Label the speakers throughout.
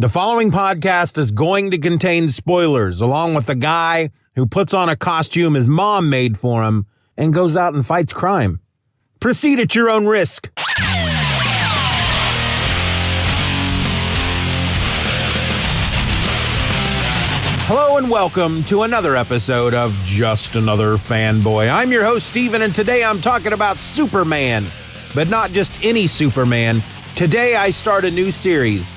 Speaker 1: The following podcast is going to contain spoilers, along with a guy who puts on a costume his mom made for him and goes out and fights crime. Proceed at your own risk. Hello and welcome to another episode of Just Another Fanboy. I'm your host, Steven, and today I'm talking about Superman, but not just any Superman. Today I start a new series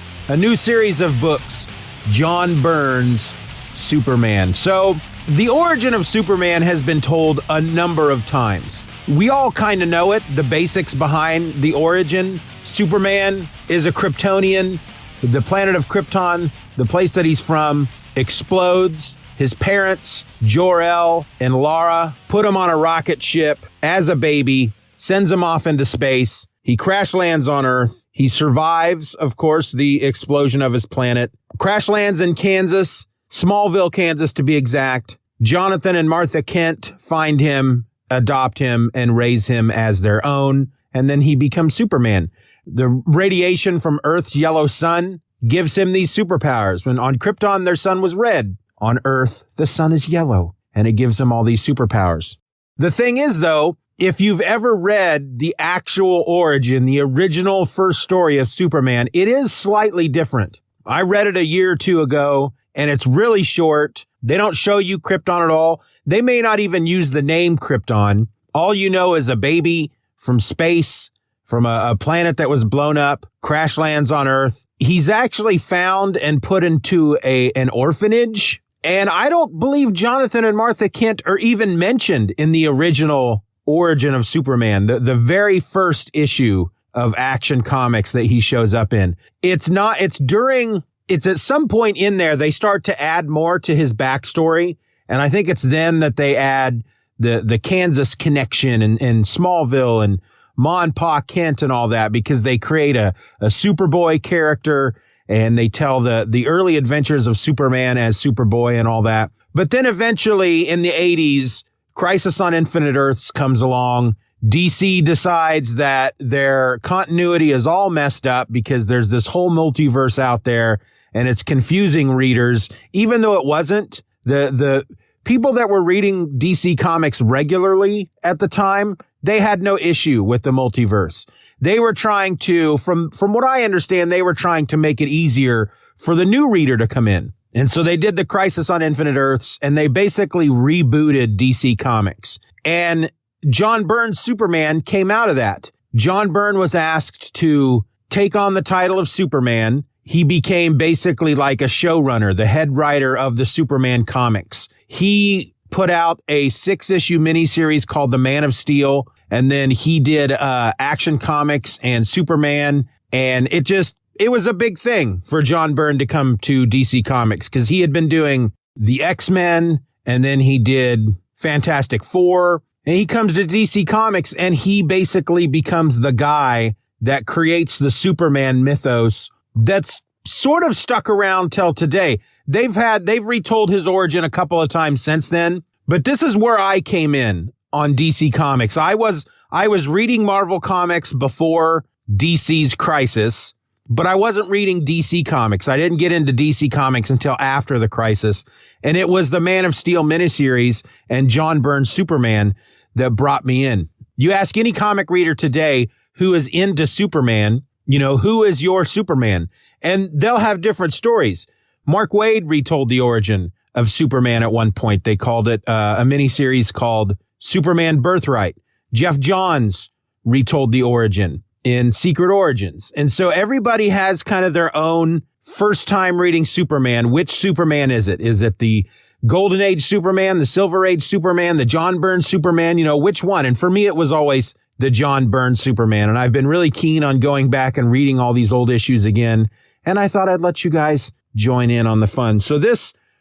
Speaker 1: of books, John Byrne's Superman. So, the origin of Superman has been told a number of times. We all kind of know it, the basics behind the origin. Superman is a Kryptonian. The planet of Krypton, the place that he's from, explodes. His parents, Jor-El and Lara, put him on a rocket ship as a baby, sends him off into space. He crash lands on Earth. He survives, of course, the explosion of his planet. Crash lands in Kansas, Smallville, Kansas to be exact. Jonathan and Martha Kent find him, adopt him, and raise him as their own. And then he becomes Superman. The radiation from Earth's yellow sun gives him these superpowers. When on Krypton, their sun was red. On Earth, the sun is yellow, and it gives him all these superpowers. The thing is, though, if you've ever read the actual origin, the original first story of Superman, it is slightly different. I read it a year or two ago, and it's really short. They don't show you Krypton at all. They may not even use the name Krypton. All you know is a baby from space, from a planet that was blown up, crash lands on Earth. He's actually found and put into an orphanage. And I don't believe Jonathan and Martha Kent are even mentioned in the original origin of Superman, the very first issue of Action Comics that he shows up in. It's at some point in there, they start to add more to his backstory. And I think it's then that they add the Kansas connection and Smallville and Ma and Pa Kent and all that, because they create a Superboy character and they tell the early adventures of Superman as Superboy and all that. But then eventually in the 80s, Crisis on Infinite Earths comes along. DC decides that their continuity is all messed up because there's this whole multiverse out there and it's confusing readers, even though it wasn't. The people that were reading DC Comics regularly at the time, they had no issue with the multiverse. They were trying to, from what I understand, they were trying to make it easier for the new reader to come in. And so they did the Crisis on Infinite Earths, and they basically rebooted DC Comics. And John Byrne's Superman came out of that. John Byrne was asked to take on the title of Superman. He became basically like a showrunner, the head writer of the Superman comics. He put out a 6-issue miniseries called The Man of Steel, and then he did Action Comics and Superman, and it was a big thing for John Byrne to come to DC Comics because he had been doing the X-Men, and then he did Fantastic Four, and he comes to DC Comics and he basically becomes the guy that creates the Superman mythos that's sort of stuck around till today. They've retold his origin a couple of times since then, but this is where I came in on DC Comics. I was reading Marvel Comics before DC's Crisis, but I wasn't reading DC Comics. I didn't get into DC Comics until after the Crisis. And it was the Man of Steel miniseries and John Byrne's Superman that brought me in. You ask any comic reader today who is into Superman, who is your Superman? And they'll have different stories. Mark Waid retold the origin of Superman at one point. They called it a miniseries called Superman Birthright. Jeff Johns retold the origin in Secret Origins. And so everybody has kind of their own first time reading Superman. Which Superman is it? Is it the Golden Age Superman, the Silver Age Superman, the John Byrne Superman? Which one? And for me, it was always the John Byrne Superman. And I've been really keen on going back and reading all these old issues again. And I thought I'd let you guys join in on the fun. So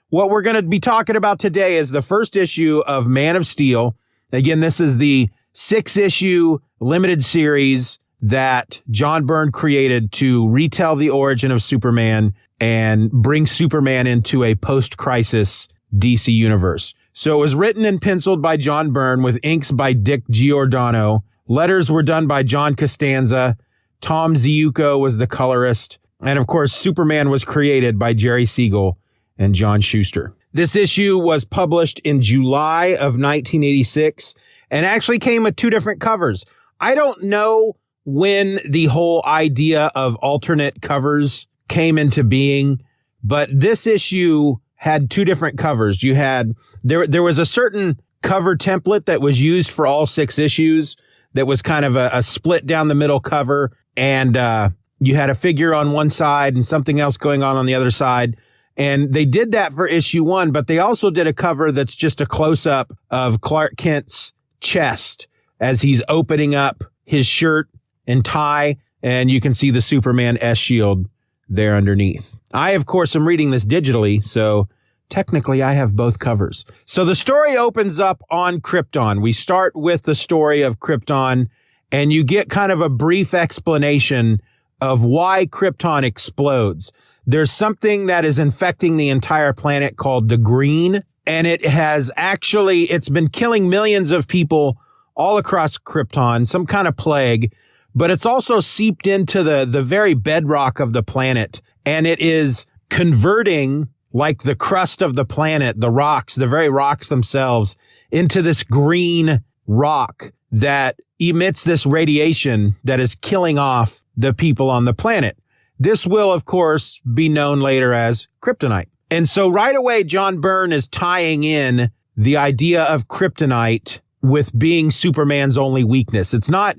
Speaker 1: what we're going to be talking about today is the first issue of Man of Steel. Again, this is the 6-issue limited series that John Byrne created to retell the origin of Superman and bring Superman into a post-crisis DC universe. So it was written and penciled by John Byrne with inks by Dick Giordano. Letters were done by John Costanza. Tom Ziuko was the colorist. And of course, Superman was created by Jerry Siegel and John Schuster. This issue was published in July of 1986 and actually came with two different covers. I don't know when the whole idea of alternate covers came into being, but this issue had two different covers. You had, there was a certain cover template that was used for all 6 issues that was kind of a split down the middle cover. And, you had a figure on one side and something else going on the other side. And they did that for issue 1, but they also did a cover that's just a close up of Clark Kent's chest as he's opening up his shirt and tie. And you can see the Superman S shield there underneath. I, of course, am reading this digitally, so technically I have both covers. So the story opens up on Krypton. We start with the story of Krypton, and you get kind of a brief explanation of why Krypton explodes. There's something that is infecting the entire planet called the Green, and it's been killing millions of people all across Krypton, some kind of plague, but it's also seeped into the very bedrock of the planet, and it is converting, like the crust of the planet, the rocks, the very rocks themselves, into this green rock that emits this radiation that is killing off the people on the planet. This will, of course, be known later as kryptonite. And so right away, John Byrne is tying in the idea of kryptonite with being Superman's only weakness. It's not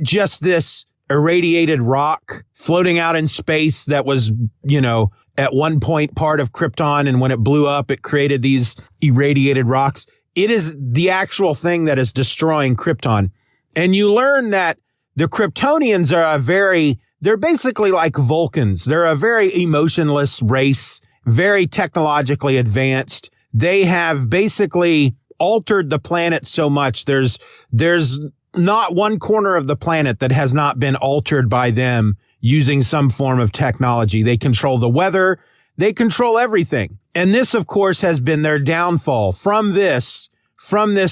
Speaker 1: just this irradiated rock floating out in space that was, at one point part of Krypton, and when it blew up, it created these irradiated rocks. It is the actual thing that is destroying Krypton. And you learn that the Kryptonians they're basically like Vulcans. They're a very emotionless race, very technologically advanced. They have basically altered the planet so much. There's not one corner of the planet that has not been altered by them using some form of technology. They control the weather. They control everything. And this, of course, has been their downfall from this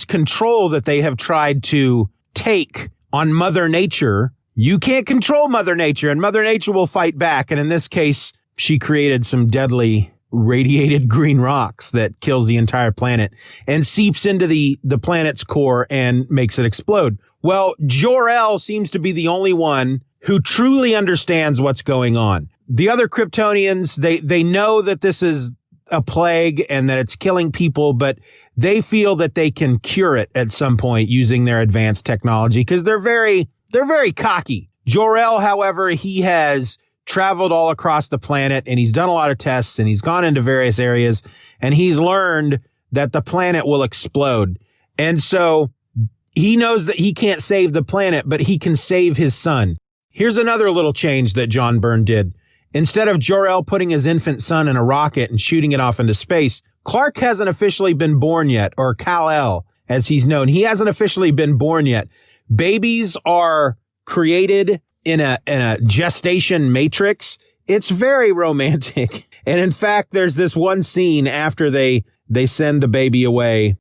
Speaker 1: control that they have tried to take on Mother Nature. You can't control Mother Nature, and Mother Nature will fight back. And in this case, she created some deadly radiated green rocks that kills the entire planet and seeps into the planet's core and makes it explode. Well, Jor-El seems to be the only one who truly understands what's going on. The other Kryptonians, they know that this is a plague and that it's killing people, but they feel that they can cure it at some point using their advanced technology because they're very cocky. Jor-El, however, he has traveled all across the planet and he's done a lot of tests and he's gone into various areas and he's learned that the planet will explode. And so he knows that he can't save the planet, but he can save his son. Here's another little change that John Byrne did. Instead of Jor-El putting his infant son in a rocket and shooting it off into space, Clark hasn't officially been born yet, or Kal-El, as he's known. He hasn't officially been born yet. Babies are created in a gestation matrix. It's very romantic. And in fact, there's this one scene after they send the baby away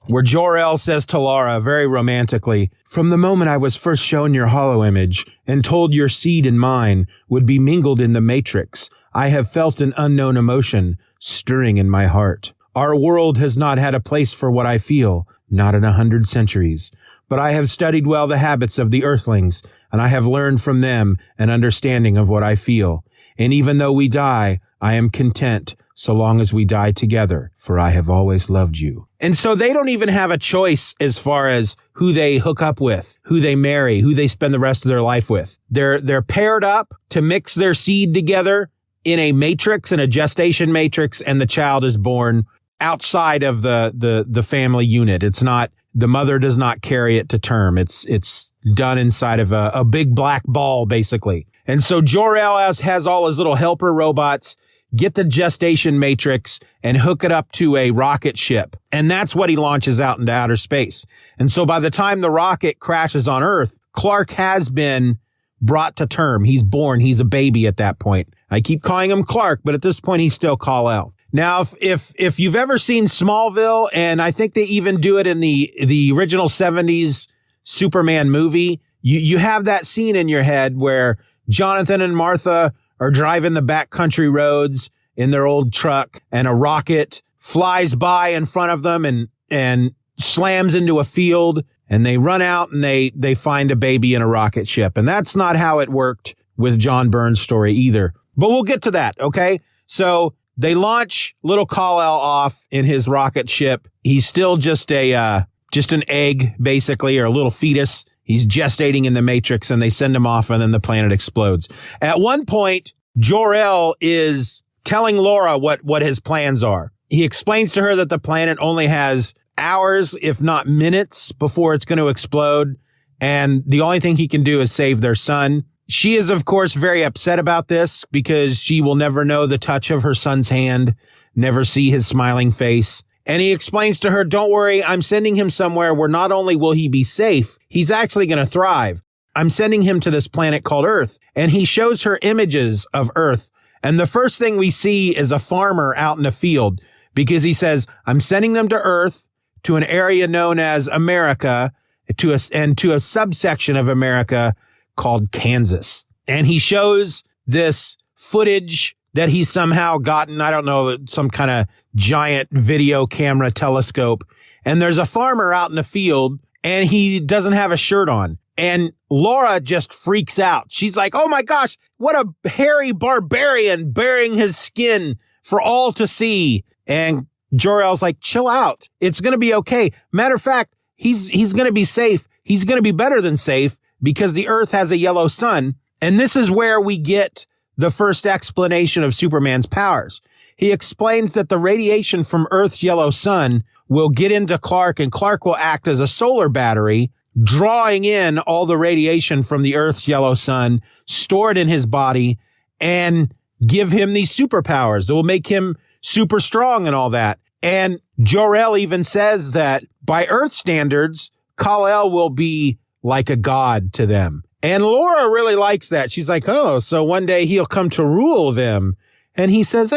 Speaker 1: where Jor-El says to Lara very romantically, "From the moment I was first shown your hollow image and told your seed and mine would be mingled in the matrix, I have felt an unknown emotion stirring in my heart. Our world has not had a place for what I feel, not in 100 centuries. But I have studied well the habits of the earthlings, and I have learned from them an understanding of what I feel. And even though we die, I am content so long as we die together, for I have always loved you." And so they don't even have a choice as far as who they hook up with, who they marry, who they spend the rest of their life with. They're paired up to mix their seed together in a matrix, in a gestation matrix, and the child is born outside of the family unit. It's not, the mother does not carry it to term. It's done inside of a big black ball, basically. And so Jor-El has all his little helper robots get the gestation matrix and hook it up to a rocket ship. And that's what he launches out into outer space. And so by the time the rocket crashes on Earth, Clark has been brought to term. He's born. He's a baby at that point. I keep calling him Clark, but at this point, he's still Kal-El. Now, if you've ever seen Smallville, and I think they even do it in the original 70s Superman movie, you have that scene in your head where Jonathan and Martha are driving the backcountry roads in their old truck, and a rocket flies by in front of them and slams into a field, and they run out and they find a baby in a rocket ship. And that's not how it worked with John Byrne's story either. But we'll get to that, okay? So they launch little Kal-El off in his rocket ship. He's still just an egg, basically, or a little fetus. He's gestating in the Matrix, and they send him off, and then the planet explodes. At one point, Jor-El is telling Laura what his plans are. He explains to her that the planet only has hours, if not minutes, before it's going to explode, and the only thing he can do is save their son. She is, of course, very upset about this because she will never know the touch of her son's hand, never see his smiling face. And he explains to her, don't worry, I'm sending him somewhere where not only will he be safe, he's actually going to thrive. I'm sending him to this planet called Earth. And he shows her images of Earth. And the first thing we see is a farmer out in a field, because he says, I'm sending them to Earth, to an area known as America, to a subsection of America called Kansas. And he shows this footage that he's somehow gotten, I don't know, some kind of giant video camera telescope. And there's a farmer out in the field, and he doesn't have a shirt on. And Laura just freaks out. She's like, oh my gosh, what a hairy barbarian bearing his skin for all to see. And Jor-El's like, chill out. It's going to be okay. Matter of fact, he's going to be safe. He's going to be better than safe because the Earth has a yellow sun. And this is where we get the first explanation of Superman's powers. He explains that the radiation from Earth's yellow sun will get into Clark, and Clark will act as a solar battery, drawing in all the radiation from the Earth's yellow sun, store it in his body, and give him these superpowers that will make him super strong and all that. And Jor-El even says that by Earth standards, Kal-El will be like a god to them. And Laura really likes that. She's like, oh, so one day he'll come to rule them. And he says,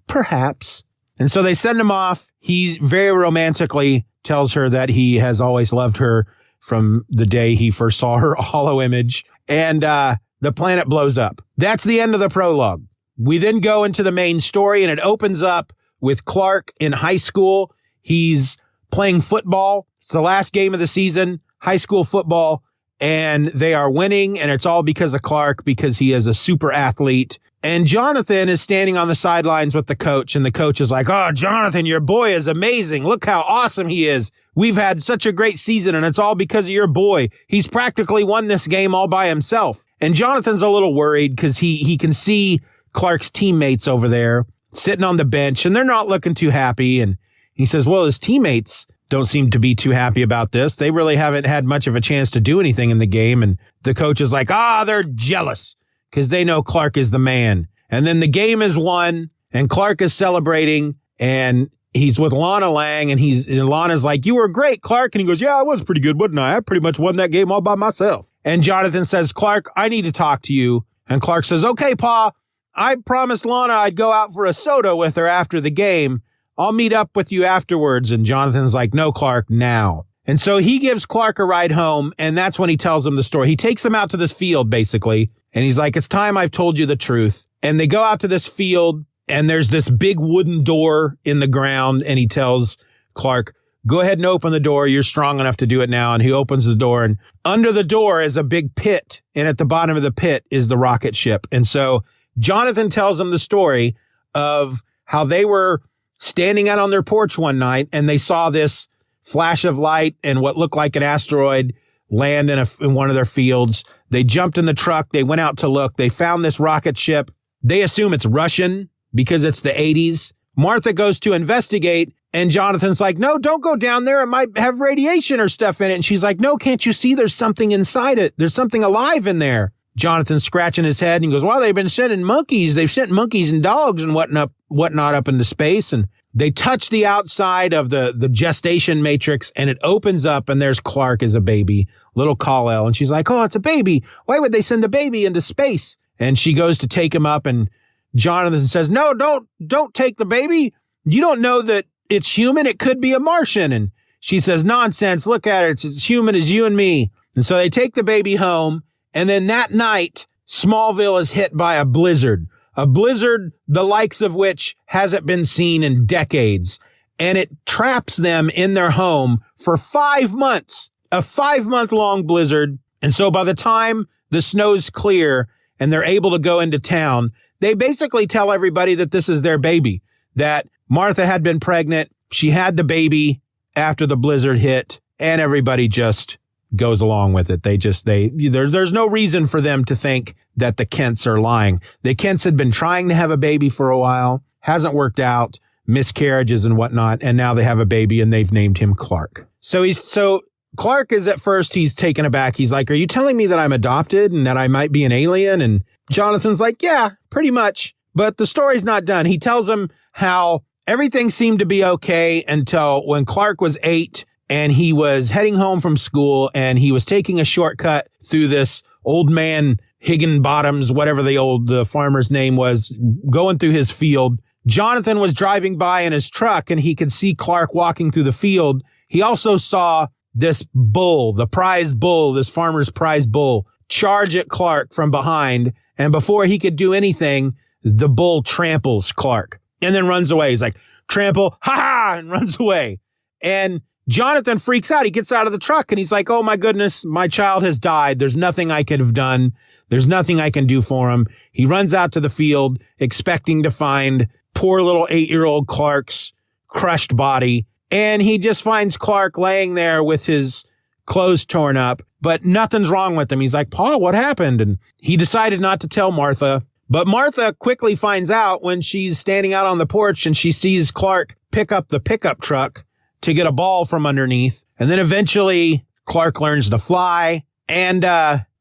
Speaker 1: perhaps. And so they send him off. He very romantically tells her that he has always loved her from the day he first saw her hollow image. And the planet blows up. That's the end of the prologue. We then go into the main story, and it opens up with Clark in high school. He's playing football. It's the last game of the season, high school football. And they are winning, and it's all because of Clark, because he is a super athlete. And Jonathan is standing on the sidelines with the coach, and the coach is like, oh, Jonathan, your boy is amazing. Look how awesome he is. We've had such a great season, and it's all because of your boy. He's practically won this game all by himself. And Jonathan's a little worried because he can see Clark's teammates over there sitting on the bench, and they're not looking too happy. And he says, well, his teammates don't seem to be too happy about this. They really haven't had much of a chance to do anything in the game. And the coach is like, they're jealous because they know Clark is the man. And then the game is won, and Clark is celebrating, and he's with Lana Lang, and Lana's like, you were great, Clark. And he goes, yeah, I was pretty good, wasn't I? I pretty much won that game all by myself. And Jonathan says, Clark, I need to talk to you. And Clark says, okay, Pa, I promised Lana I'd go out for a soda with her after the game. I'll meet up with you afterwards. And Jonathan's like, no, Clark, now. And so he gives Clark a ride home, and that's when he tells him the story. He takes him out to this field, basically, and he's like, it's time I've told you the truth. And they go out to this field, and there's this big wooden door in the ground, and he tells Clark, go ahead and open the door. You're strong enough to do it now. And he opens the door, and under the door is a big pit, and at the bottom of the pit is the rocket ship. And so Jonathan tells him the story of how they were standing out on their porch one night, and they saw this flash of light and what looked like an asteroid land in one of their fields. They jumped in the truck. They went out to look. They found this rocket ship. They assume it's Russian because it's the 80s. Martha goes to investigate, and Jonathan's like, no, don't go down there. It might have radiation or stuff in it. And she's like, no, can't you see there's something inside it? There's something alive in there. Jonathan's scratching his head, and he goes, well, they've been sending monkeys. They've sent monkeys and dogs and whatnot up into space. And they touch the outside of the gestation matrix, and it opens up, and there's Clark as a baby, little Kal-El. And she's like, oh, it's a baby. Why would they send a baby into space? And she goes to take him up, and Jonathan says, no, don't take the baby. You don't know that it's human. It could be a Martian. And she says, nonsense. Look at it. It's as human as you and me. And so they take the baby home. And then that night, Smallville is hit by a blizzard the likes of which hasn't been seen in decades. And it traps them in their home for 5 months, a 5-month-long blizzard. And so by the time the snow's clear and they're able to go into town, they basically tell everybody that this is their baby, that Martha had been pregnant. She had the baby after the blizzard hit, and everybody just goes along with it. There's no reason for them to think that the Kents are lying. The Kents had been trying to have a baby for a while, hasn't worked out, miscarriages and whatnot, and now they have a baby and they've named him Clark. So Clark is at first, he's taken aback. He's like, are you telling me that I'm adopted and that I might be an alien? And Jonathan's like, yeah, pretty much. But the story's not done. He tells him how everything seemed to be okay until when Clark was 8 and he was heading home from school and he was taking a shortcut through this old man Higginbottom's, whatever the farmer's name was, going through his field. Jonathan was driving by in his truck and he could see Clark walking through the field. He also saw this bull, the prize bull, this farmer's prize bull, charge at Clark from behind. And before he could do anything, the bull tramples Clark and then runs away. He's like, trample, ha ha, and runs away. And Jonathan freaks out. He gets out of the truck and he's like, oh my goodness, my child has died. There's nothing I could have done. There's nothing I can do for him. He runs out to the field expecting to find poor little 8-year-old Clark's crushed body. And he just finds Clark laying there with his clothes torn up, but nothing's wrong with him. He's like, Paul, what happened? And he decided not to tell Martha. But Martha quickly finds out when she's standing out on the porch and she sees Clark pick up the pickup truck to get a ball from underneath. And then eventually Clark learns to fly. And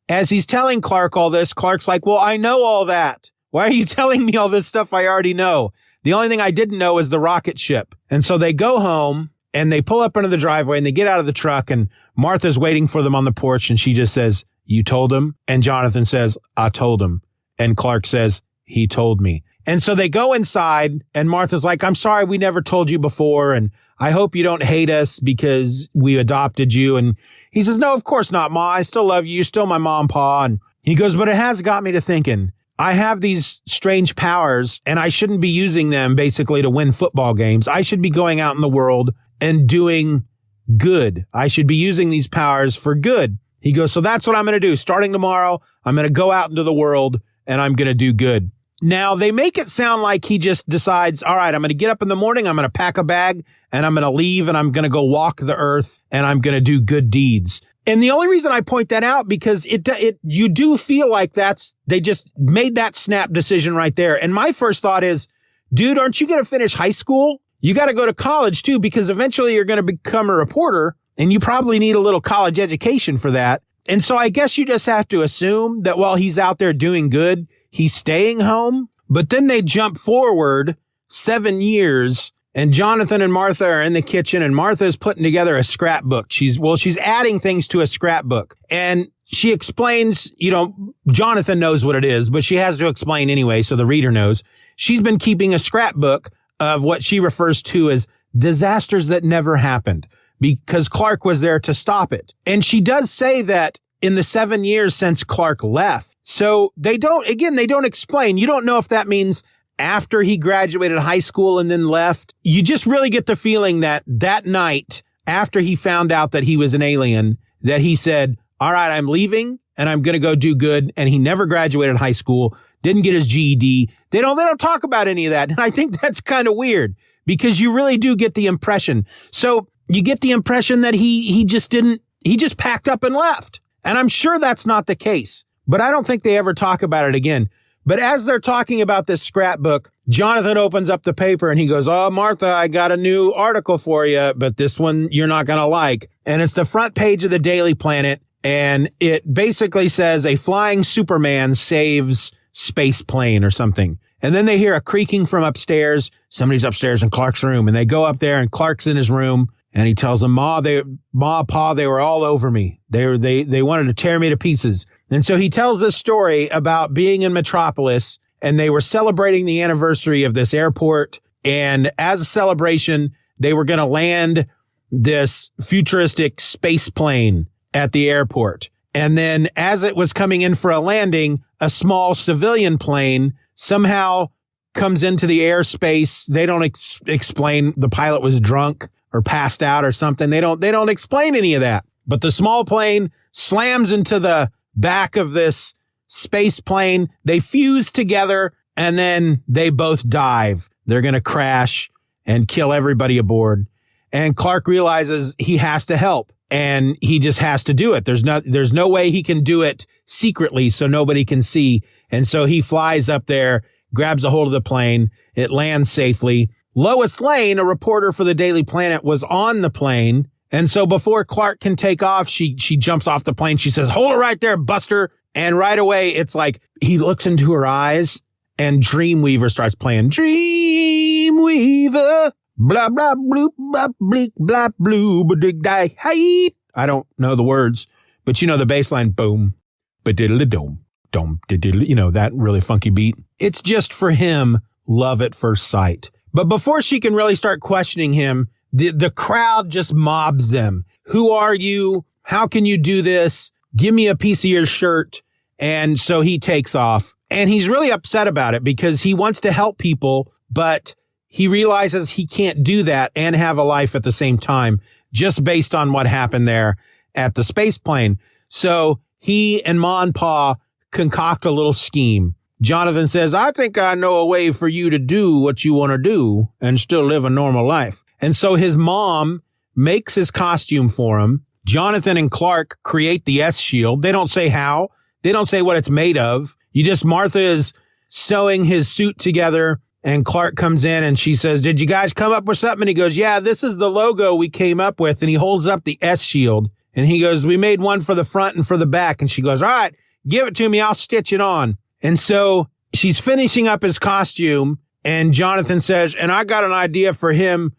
Speaker 1: as he's telling Clark all this, Clark's like, well, I know all that. Why are you telling me all this stuff I already know? The only thing I didn't know is the rocket ship. And so they go home and they pull up into the driveway and they get out of the truck and Martha's waiting for them on the porch. And she just says, you told him? And Jonathan says, I told him. And Clark says, he told me. And so they go inside and Martha's like, I'm sorry we never told you before. And I hope you don't hate us because we adopted you. And he says, no, of course not, Ma. I still love you. You're still my mom, Pa. And he goes, but it has got me to thinking. I have these strange powers and I shouldn't be using them basically to win football games. I should be going out in the world and doing good. I should be using these powers for good. He goes, so that's what I'm going to do. Starting tomorrow, I'm going to go out into the world and I'm going to do good. Now, they make it sound like he just decides, all right, I'm going to get up in the morning, I'm going to pack a bag, and I'm going to leave, and I'm going to go walk the earth, and I'm going to do good deeds. And the only reason I point that out, because you do feel like they just made that snap decision right there. And my first thought is, dude, aren't you going to finish high school? You got to go to college, too, because eventually you're going to become a reporter, and you probably need a little college education for that. And so I guess you just have to assume that while he's out there doing good, he's staying home. But then they jump forward 7 years and Jonathan and Martha are in the kitchen and Martha is putting together a scrapbook. She's adding things to a scrapbook and she explains, Jonathan knows what it is, but she has to explain anyway. So the reader knows she's been keeping a scrapbook of what she refers to as disasters that never happened because Clark was there to stop it. And she does say that in the 7 years since Clark left. So they don't explain. You don't know if that means after he graduated high school and then left. You just really get the feeling that night after he found out that he was an alien, that he said, all right, I'm leaving and I'm going to go do good. And he never graduated high school, didn't get his GED. They don't talk about any of that. And I think that's kind of weird because you really do get the impression. So you get the impression that he just packed up and left. And I'm sure that's not the case, but I don't think they ever talk about it again. But as they're talking about this scrapbook, Jonathan opens up the paper and he goes, oh, Martha, I got a new article for you, but this one you're not going to like. And it's the front page of the Daily Planet. And it basically says a flying Superman saves space plane or something. And then they hear a creaking from upstairs. Somebody's upstairs in Clark's room and they go up there and Clark's in his room. And he tells them, Ma, Pa, they were all over me. They wanted to tear me to pieces. And so he tells this story about being in Metropolis and they were celebrating the anniversary of this airport. And as a celebration, they were going to land this futuristic space plane at the airport. And then as it was coming in for a landing, a small civilian plane somehow comes into the airspace. They don't explain the pilot was drunk or passed out or something. They don't explain any of that. But the small plane slams into the back of this space plane. They fuse together and then they both dive. They're going to crash and kill everybody aboard. And Clark realizes he has to help and he just has to do it. There's no way he can do it secretly so nobody can see. And so he flies up there, grabs a hold of the plane. It lands safely. Lois Lane, a reporter for the Daily Planet, was on the plane. And so before Clark can take off, she jumps off the plane. She says, "Hold it right there, Buster." And right away, it's like he looks into her eyes and Dreamweaver starts playing. Dreamweaver, blah, blah, bloop, blah, bleak, blah, blue, dig, die, hey. I don't know the words, but you know the bass line, boom, ba-diddle-a-dome, dome, diddle, that really funky beat. It's just for him, love at first sight. But before she can really start questioning him, the crowd just mobs them. Who are you? How can you do this? Give me a piece of your shirt. And so he takes off and he's really upset about it because he wants to help people, but he realizes he can't do that and have a life at the same time just based on what happened there at the space plane. So he and Ma and Pa concoct a little scheme. Jonathan says, "I think I know a way for you to do what you want to do and still live a normal life." And so his mom makes his costume for him. Jonathan and Clark create the S shield. They don't say how. They don't say what it's made of. Martha is sewing his suit together and Clark comes in and she says, "Did you guys come up with something?" And he goes, "Yeah, this is the logo we came up with." And he holds up the S shield and he goes, "We made one for the front and for the back." And she goes, "All right, give it to me. I'll stitch it on." And so she's finishing up his costume and Jonathan says, "And I got an idea for him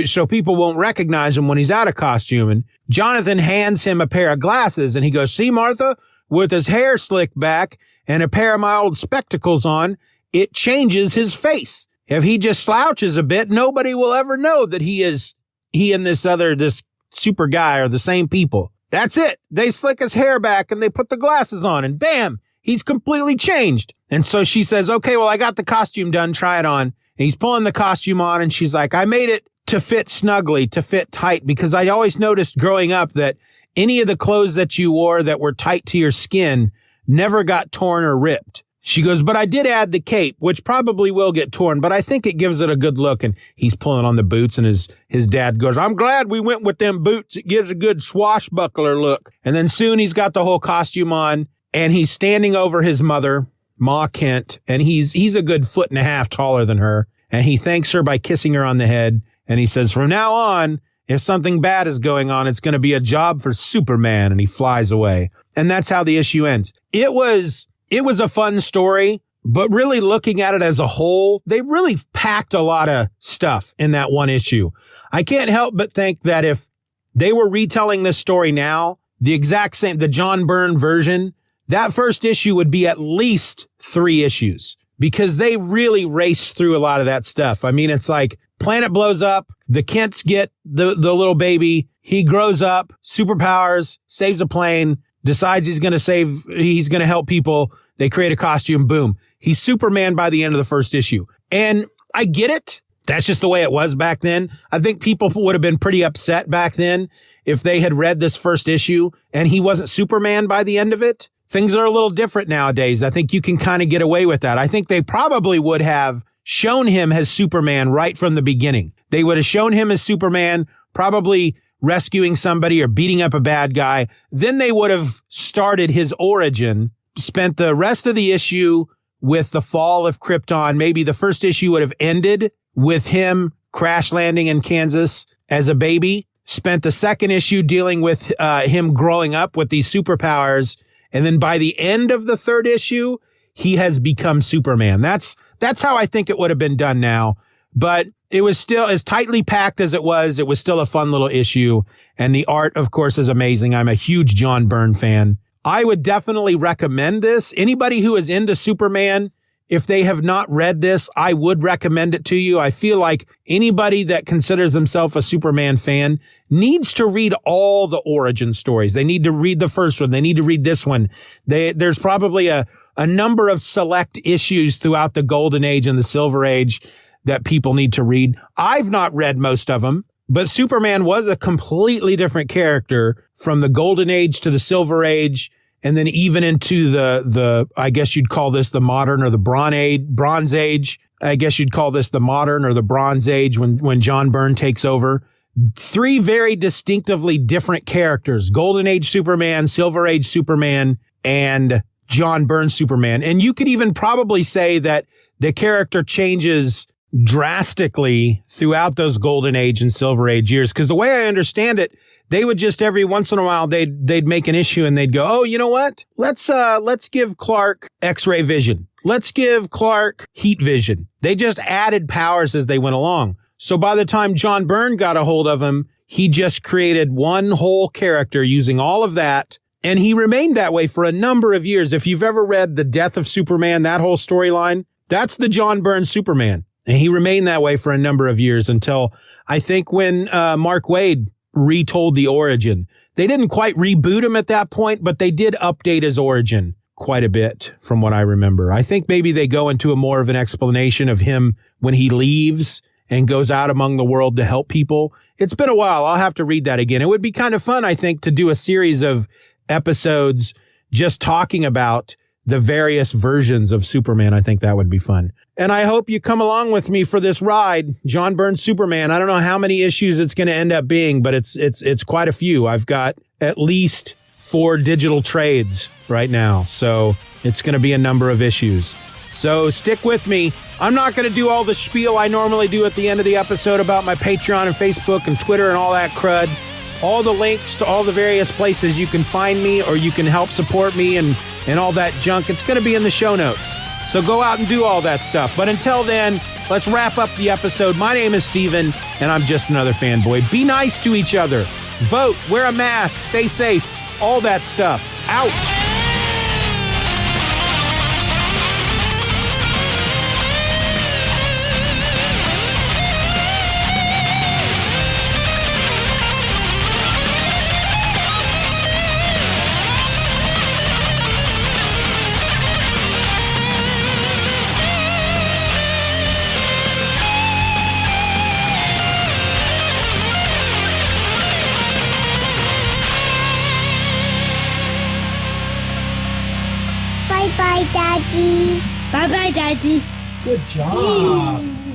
Speaker 1: so people won't recognize him when he's out of costume." And Jonathan hands him a pair of glasses and he goes, "See, Martha, with his hair slicked back and a pair of my old spectacles on, it changes his face. If he just slouches a bit, nobody will ever know that he and this super guy are the same people. That's it. They slick his hair back and they put the glasses on and bam, he's completely changed." And so she says, "Okay, well, I got the costume done. Try it on." And he's pulling the costume on and she's like, "I made it to fit snugly, to fit tight, because I always noticed growing up that any of the clothes that you wore that were tight to your skin never got torn or ripped." She goes, "But I did add the cape, which probably will get torn, but I think it gives it a good look." And he's pulling on the boots and his dad goes, "I'm glad we went with them boots. It gives a good swashbuckler look." And then soon he's got the whole costume on and he's standing over his mother, Ma Kent, and he's a good 1.5 feet taller than her. And he thanks her by kissing her on the head. And he says, "From now on, if something bad is going on, it's going to be a job for Superman." And he flies away. And that's how the issue ends. It was a fun story, but really looking at it as a whole, they really packed a lot of stuff in that one issue. I can't help but think that if they were retelling this story now, the exact same, the John Byrne version, that first issue would be at least 3 issues because they really raced through a lot of that stuff. I mean, it's like planet blows up, the Kents get the little baby, he grows up, superpowers, saves a plane, decides he's going to help people. They create a costume. Boom. He's Superman by the end of the first issue. And I get it. That's just the way it was back then. I think people would have been pretty upset back then if they had read this first issue and he wasn't Superman by the end of it. Things are a little different nowadays. I think you can kind of get away with that. I think they probably would have shown him as Superman right from the beginning. They would have shown him as Superman, probably rescuing somebody or beating up a bad guy. Then they would have started his origin, spent the rest of the issue with the fall of Krypton. Maybe the first issue would have ended with him crash landing in Kansas as a baby, spent the second issue dealing with him growing up with these superpowers. And then by the end of the third issue, he has become Superman. That's how I think it would have been done now. But it was still as tightly packed as it was still a fun little issue. And the art, of course, is amazing. I'm a huge John Byrne fan. I would definitely recommend this. Anybody who is into Superman if they have not read this, I would recommend it to you. I feel like anybody that considers themselves a Superman fan needs to read all the origin stories. They need to read the first one. They need to read this one. There's probably a number of select issues throughout the Golden Age and the Silver Age that people need to read. I've not read most of them, but Superman was a completely different character from the Golden Age to the Silver Age. And then even into the I guess you'd call this the modern or the Bronze Age. I guess you'd call this the modern or the Bronze Age when John Byrne takes over. 3 very distinctively different characters: Golden Age Superman, Silver Age Superman, and John Byrne Superman. And you could even probably say that the character changes drastically throughout those Golden Age and Silver Age years. Because the way I understand it, they would just every once in a while, they'd make an issue and they'd go, oh, you know what? Let's give Clark X-ray vision. Let's give Clark heat vision. They just added powers as they went along. So by the time John Byrne got a hold of him, he just created one whole character using all of that. And he remained that way for a number of years. If you've ever read The Death of Superman, that whole storyline, that's the John Byrne Superman. And he remained that way for a number of years until I think when Mark Waid retold the origin. They didn't quite reboot him at that point, but they did update his origin quite a bit from what I remember. I think maybe they go into a more of an explanation of him when he leaves and goes out among the world to help people. It's been a while. I'll have to read that again. It would be kind of fun, I think, to do a series of episodes just talking about the various versions of Superman. I think that would be fun. And I hope you come along with me for this ride. John Byrne Superman. I don't know how many issues it's going to end up being, but it's quite a few. I've got at least 4 digital trades right now. So it's going to be a number of issues. So stick with me. I'm not going to do all the spiel I normally do at the end of the episode about my Patreon and Facebook and Twitter and all that crud. All the links to all the various places you can find me or you can help support me and all that junk, it's going to be in the show notes. So go out and do all that stuff. But until then, let's wrap up the episode. My name is Steven, and I'm just another fanboy. Be nice to each other. Vote, wear a mask, stay safe, all that stuff. Out.
Speaker 2: Bye-bye, Daddy.
Speaker 3: Bye-bye, Daddy.
Speaker 1: Good job.